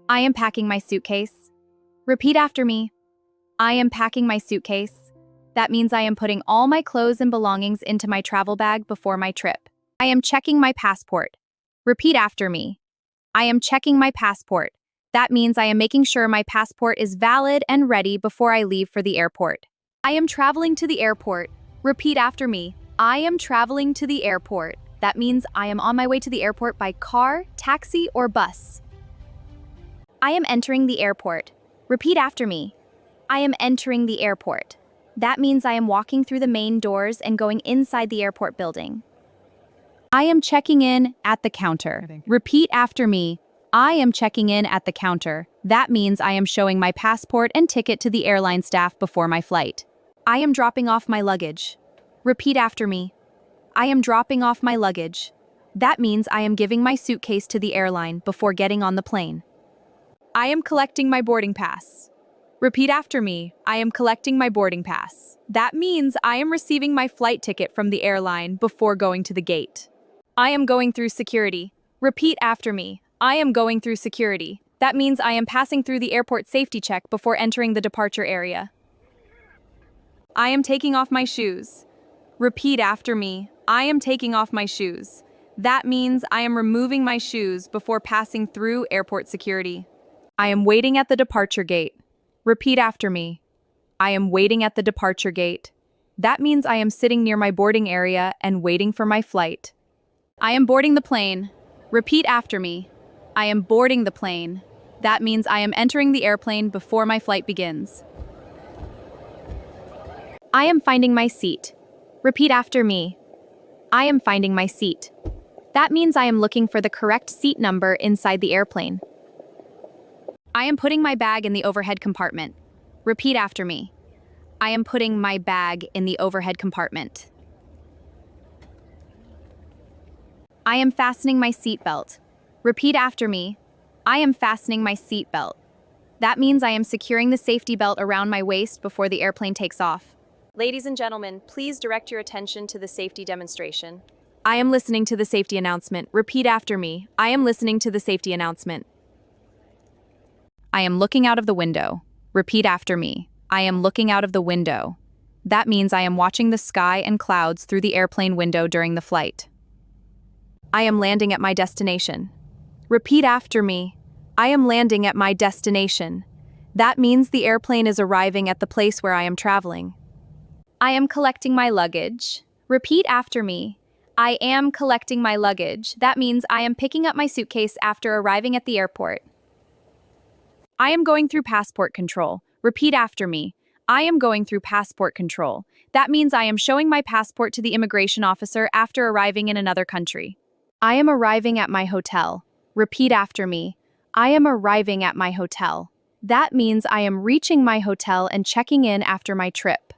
I am packing my suitcase. Repeat after me. I am packing my suitcase. That means I am putting all my clothes and belongings into my travel bag before my trip. I am checking my passport. Repeat after me. I am checking my passport. That means I am making sure my passport is valid and ready before I leave for the airport. I am traveling to the airport. Repeat after me. I am traveling to the airport. That means I am on my way to the airport by car, taxi, or bus. I am entering the airport. Repeat after me. I am entering the airport. That means I am walking through the main doors and going inside the airport building. I am checking in at the counter. Repeat after me. I am checking in at the counter. That means I am showing my passport and ticket to the airline staff before my flight. I am dropping off my luggage. Repeat after me. I am dropping off my luggage. That means I am giving my suitcase to the airline before getting on the plane. I am collecting my boarding pass. Repeat after me. I am collecting my boarding pass. That means I am receiving my flight ticket from the airline before going to the gate. I am going through security. Repeat after me. I am going through security. That means I am passing through the airport safety check before entering the departure area. I am taking off my shoes. Repeat after me. I am taking off my shoes. That means I am removing my shoes before passing through airport security. I am waiting at the departure gate. Repeat after me. I am waiting at the departure gate. That means I am sitting near my boarding area and waiting for my flight. I am boarding the plane. Repeat after me. I am boarding the plane. That means I am entering the airplane before my flight begins. I am finding my seat. Repeat after me. I am finding my seat. That means I am looking for the correct seat number inside the airplane. I am putting my bag in the overhead compartment. Repeat after me. I am putting my bag in the overhead compartment. I am fastening my seatbelt. Repeat after me. I am fastening my seatbelt. That means I am securing the safety belt around my waist before the airplane takes off. Ladies and gentlemen, please direct your attention to the safety demonstration. I am listening to the safety announcement. Repeat after me. I am listening to the safety announcement. I am looking out of the window. Repeat after me. I am looking out of the window. That means I am watching the sky and clouds through the airplane window during the flight. I am landing at my destination. Repeat after me. I am landing at my destination. That means the airplane is arriving at the place where I am traveling. I am collecting my luggage. Repeat after me. I am collecting my luggage. That means I am picking up my suitcase after arriving at the airport. I am going through passport control. Repeat after me. I am going through passport control. That means I am showing my passport to the immigration officer after arriving in another country. I am arriving at my hotel. Repeat after me. I am arriving at my hotel. That means I am reaching my hotel and checking in after my trip.